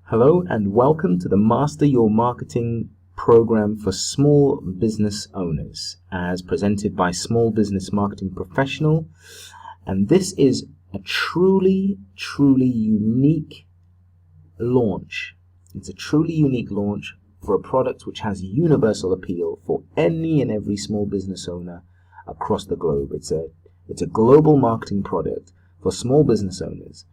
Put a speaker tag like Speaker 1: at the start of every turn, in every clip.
Speaker 1: Hello and welcome to the Master Your Marketing program for small business owners as presented by Small Business Marketing Professional. And this is a truly unique launch. It's a truly unique launch for a product which has universal appeal for any and every small business owner across the globe. It's a global marketing product for small business owners,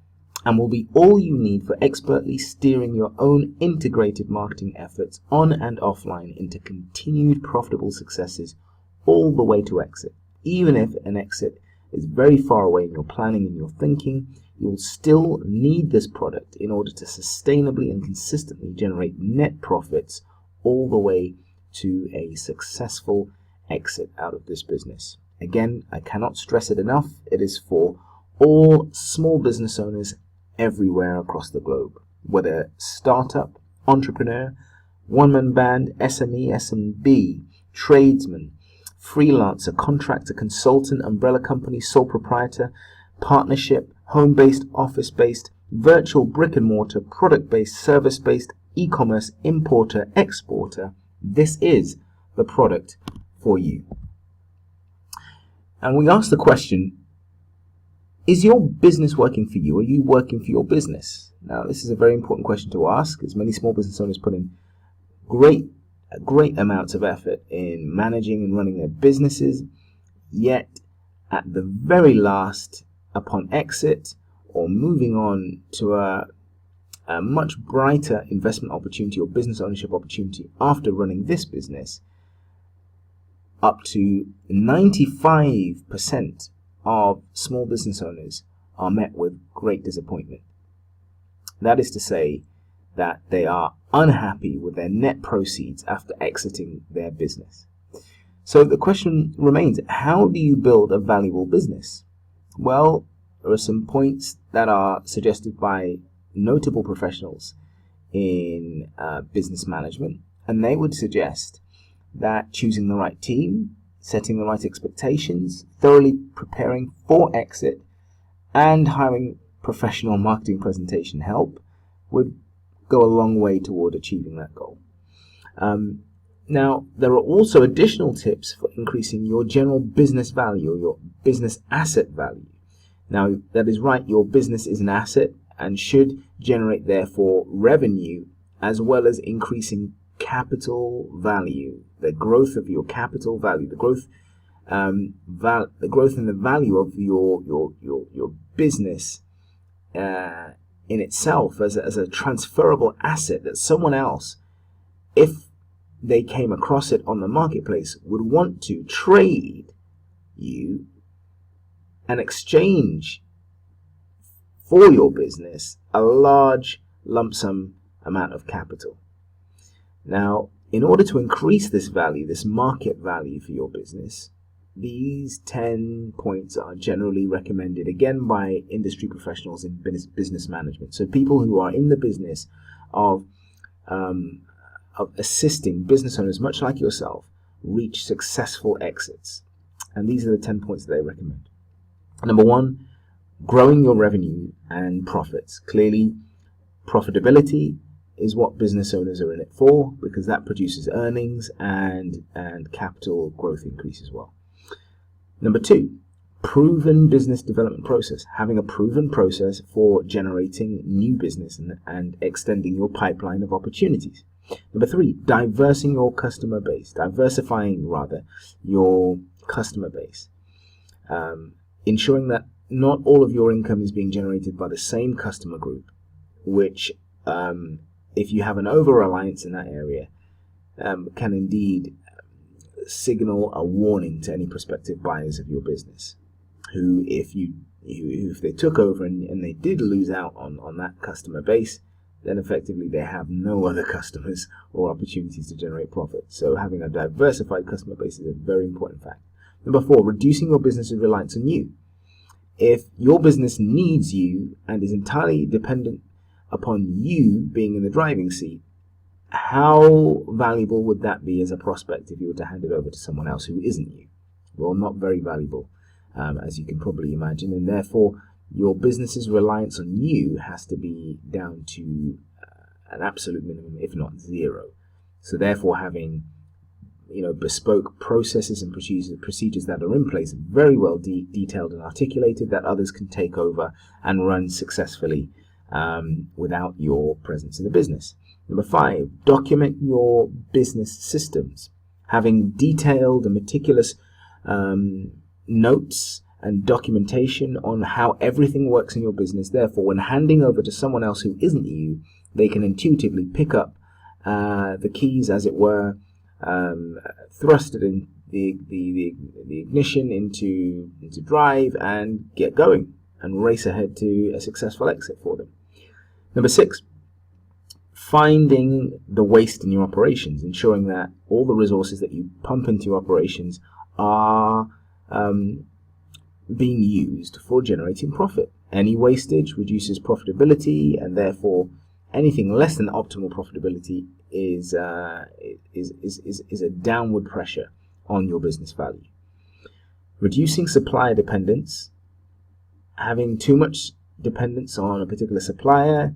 Speaker 1: and will be all you need for expertly steering your own integrated marketing efforts on and offline into continued profitable successes all the way to exit. Even if an exit is very far away in your planning and your thinking, you'll still need this product in order to sustainably and consistently generate net profits all the way to a successful exit out of this business. Again, I cannot stress it enough. It is for all small business owners everywhere across the globe, whether startup, entrepreneur, one-man band, SME, SMB, tradesman, freelancer, contractor, consultant, umbrella company, sole proprietor, partnership, home-based, office-based, virtual brick-and-mortar, product-based, service-based, e-commerce, importer, exporter. This is the product for you. And we ask the question, is your business working for you? Are you working for your business? Now, this is a very important question to ask, as many small business owners put in great amounts of effort in managing and running their businesses, yet at the very last, upon exit or moving on to a much brighter investment opportunity or business ownership opportunity after running this business, up to 95% of small business owners are met with great disappointment. That is to say that they are unhappy with their net proceeds after exiting their business. So the question remains, how do you build a valuable business? Well, there are some points that are suggested by notable professionals in business management, and they would suggest that choosing the right team, setting the right expectations, thoroughly preparing for exit, and hiring professional marketing presentation help would go a long way toward achieving that goal. Now, there are also additional tips for increasing your general business value or your business asset value. Now, that is right, your business is an asset and should generate, therefore, revenue as well as increasing capital value, the growth of your capital value, the growth in the value of your business in itself as a transferable asset that someone else, if they came across it on the marketplace, would want to trade you and exchange for your business a large lump sum amount of capital. Now, in order to increase this value, this market value for your business, these 10 points are generally recommended, again, by industry professionals in business management. So people who are in the business of assisting business owners, much like yourself, reach successful exits. And these are the 10 points that they recommend. Number one, growing your revenue and profits. Clearly, profitability is what business owners are in it for, because that produces earnings and capital growth increase as well. Number two, proven business development process. Having a proven process for generating new business and extending your pipeline of opportunities. Number three, diversifying your customer base. Ensuring that not all of your income is being generated by the same customer group, which if you have an over-reliance in that area, can indeed signal a warning to any prospective buyers of your business, who, if they took over and they did lose out on that customer base, then effectively they have no other customers or opportunities to generate profit. So having a diversified customer base is a very important fact. Number four, reducing your business's reliance on you. If your business needs you and is entirely dependent upon you being in the driving seat, how valuable would that be as a prospect if you were to hand it over to someone else who isn't you? Well, not very valuable, as you can probably imagine, and therefore your business's reliance on you has to be down to an absolute minimum, if not zero. So therefore, having bespoke processes and procedures that are in place, very well detailed and articulated, that others can take over and run successfully without your presence in the business. Number 5, document your business systems. Having detailed and meticulous notes and documentation on how everything works in your business. Therefore, when handing over to someone else who isn't you, they can intuitively pick up the keys, as it were, thrusted in the ignition into drive and get going and race ahead to a successful exit for them. Number 6, finding the waste in your operations, ensuring that all the resources that you pump into your operations are being used for generating profit. Any wastage reduces profitability, and therefore anything less than optimal profitability is a downward pressure on your business value. Reducing supplier dependence. Having too much dependence on a particular supplier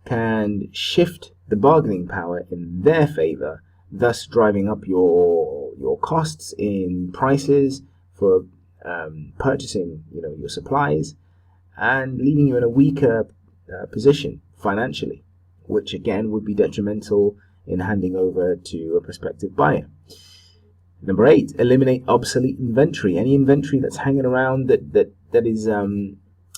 Speaker 1: can shift the bargaining power in their favor, thus driving up your costs in prices for purchasing your supplies, and leaving you in a weaker position financially, which again would be detrimental in handing over to a prospective buyer. Number 8, eliminate obsolete inventory. Any inventory that's hanging around that is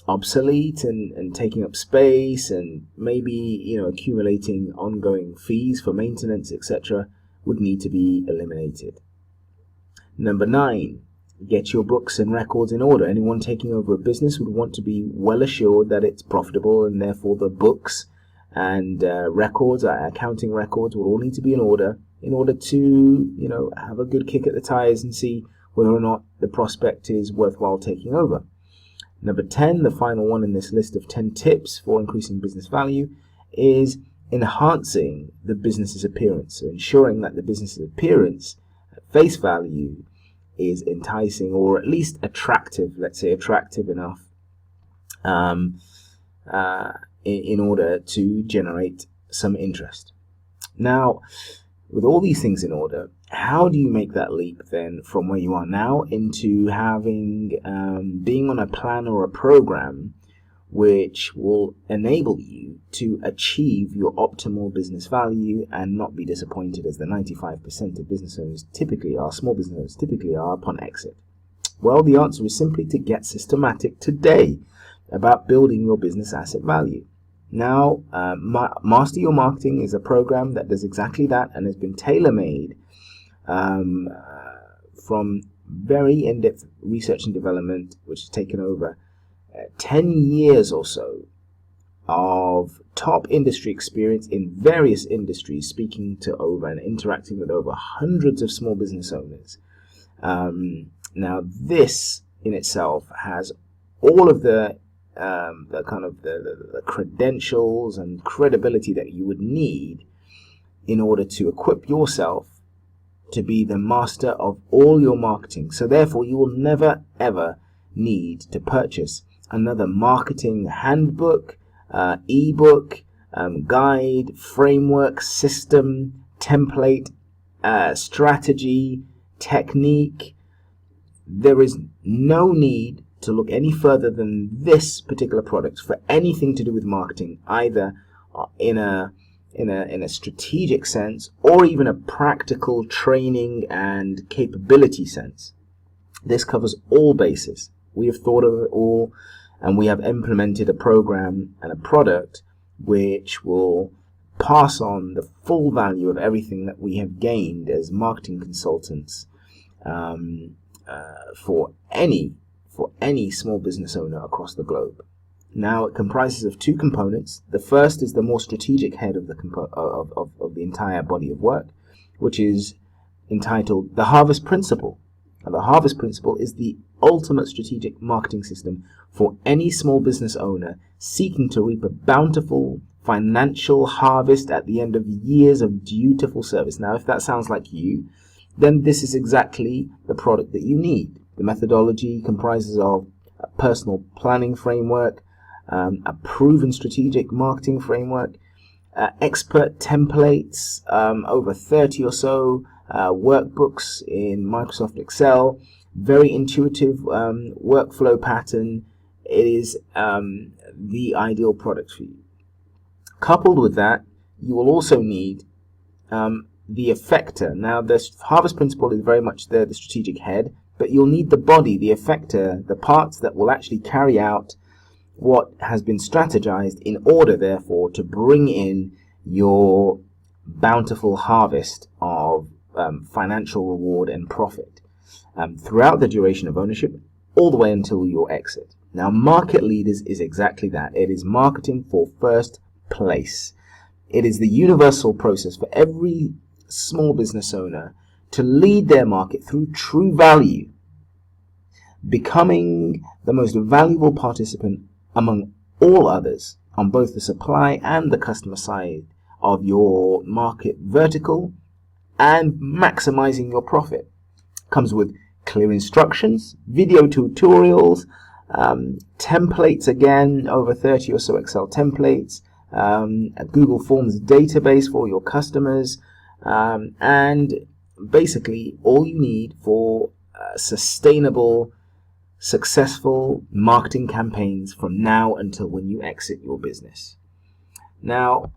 Speaker 1: obsolete and taking up space and maybe accumulating ongoing fees for maintenance, etc., would need to be eliminated. Number 9, get your books and records in order. Anyone taking over a business would want to be well assured that it's profitable, and therefore the books and records, accounting records, will all need to be in order to have a good kick at the tires and see whether or not the prospect is worthwhile taking over. Number 10, the final one in this list of 10 tips for increasing business value, is enhancing the business's appearance. So ensuring that the business's appearance at face value is enticing, or at least attractive, let's say attractive enough, in order to generate some interest. Now, with all these things in order, how do you make that leap then from where you are now into having being on a plan or a program which will enable you to achieve your optimal business value and not be disappointed, as the 95% of business owners typically are, small business owners typically are, upon exit? Well, the answer is simply to get systematic today about building your business asset value. Now, Master Your Marketing is a program that does exactly that and has been tailor-made from very in-depth research and development, which has taken over 10 years or so of top industry experience in various industries, speaking to over and interacting with over hundreds of small business owners. Now, this in itself has all of the credentials and credibility that you would need in order to equip yourself to be the master of all your marketing. So therefore, you will never ever need to purchase another marketing handbook, ebook, guide, framework, system, template, strategy, technique. There is no need to look any further than this particular product for anything to do with marketing, either in a strategic sense or even a practical training and capability sense. This covers all bases. We have thought of it all, and we have implemented a program and a product which will pass on the full value of everything that we have gained as marketing consultants for any small business owner across the globe. Now, it comprises of 2 components. The first is the more strategic head of the entire body of work, which is entitled The Harvest Principle. And the Harvest Principle is the ultimate strategic marketing system for any small business owner seeking to reap a bountiful financial harvest at the end of years of dutiful service. Now, if that sounds like you, then this is exactly the product that you need. The methodology comprises of a personal planning framework, a proven strategic marketing framework, expert templates, over 30 or so workbooks in Microsoft Excel, very intuitive workflow pattern. It is the ideal product for you. Coupled with that, you will also need the effector. Now, the harvest principle is very much the strategic head, but you'll need the body, the effector, the parts that will actually carry out what has been strategized in order, therefore, to bring in your bountiful harvest of financial reward and profit throughout the duration of ownership, all the way until your exit. Now, Market Leaders is exactly that. It is marketing for first place. It is the universal process for every small business owner to lead their market through true value, becoming the most valuable participant among all others on both the supply and the customer side of your market vertical, and maximizing your profit. Comes with clear instructions, video tutorials, templates, again, over 30 or so Excel templates, a Google Forms database for your customers, and basically all you need for sustainable, successful marketing campaigns from now until when you exit your business. Now,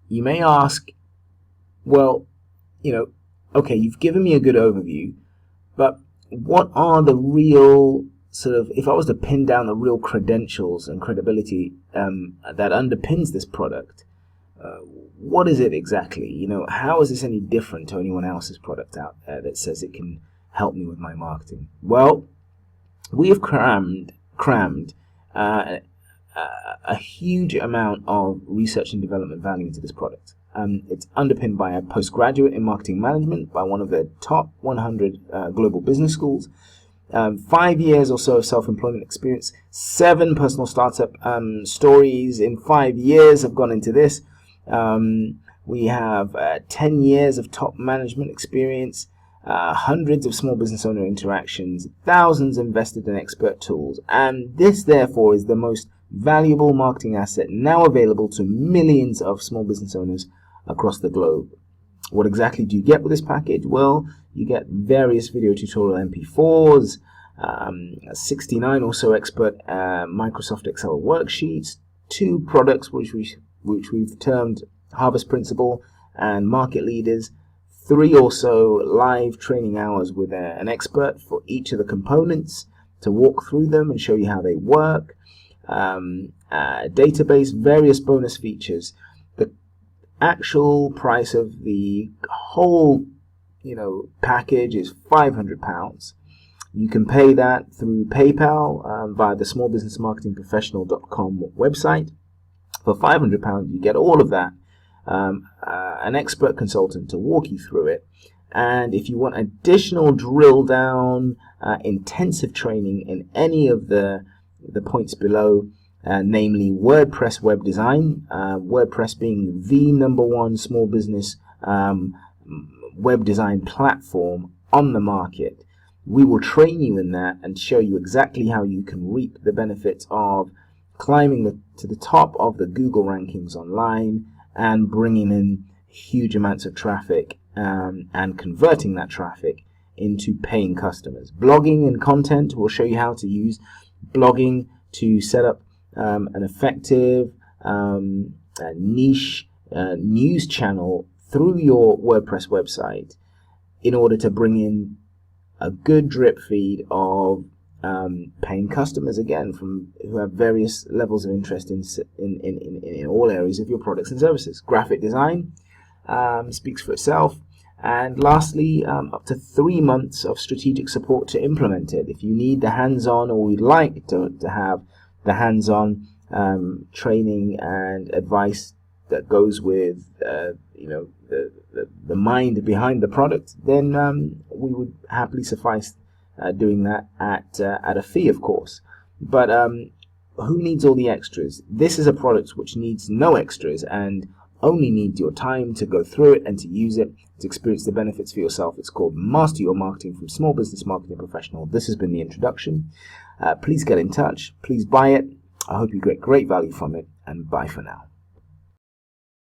Speaker 1: you may ask, well, okay, you've given me a good overview, but what are the real sort of, if I was to pin down the real credentials and credibility that underpins this product, what is it exactly? How is this any different to anyone else's product out there that says it can help me with my marketing? Well, we have crammed a huge amount of research and development value into this product. It's underpinned by a postgraduate in marketing management by one of the top 100 global business schools, 5 years or so of self-employment experience, 7 personal startup stories in 5 years have gone into this. We have 10 years of top management experience, hundreds of small business owner interactions, thousands invested in expert tools, and this therefore is the most valuable marketing asset now available to millions of small business owners across the globe. What exactly do you get with this package? Well, you get various video tutorial MP4s, 69 or so expert Microsoft Excel worksheets, 2 products which we've termed Harvest Principle and Market Leaders, 3 or so live training hours with an expert for each of the components to walk through them and show you how they work, database, various bonus features. The actual price of the whole package is £500. You can pay that through PayPal via the smallbusinessmarketingprofessional.com website. For £500, you get all of that, an expert consultant to walk you through it, and if you want additional drill down, intensive training in any of the points below, namely WordPress web design, WordPress being the #1 small business web design platform on the market, we will train you in that and show you exactly how you can reap the benefits of climbing to the top of the Google rankings online and bringing in huge amounts of traffic and converting that traffic into paying customers. Blogging and content, will show you how to use blogging to set up an effective niche news channel through your WordPress website in order to bring in a good drip feed of paying customers, again, who have various levels of interest in all areas of your products and services. Graphic design speaks for itself. And lastly, up to 3 months of strategic support to implement it. If you need the hands-on, or would like to have the hands-on training and advice that goes with the mind behind the product, then we would happily suffice doing that at a fee, of course. But who needs all the extras? This is a product which needs no extras and only needs your time to go through it and to use it, to experience the benefits for yourself. It's called Master Your Marketing from Small Business Marketing Professional. This has been the introduction. Please get in touch. Please buy it. I hope you get great value from it, and bye for now.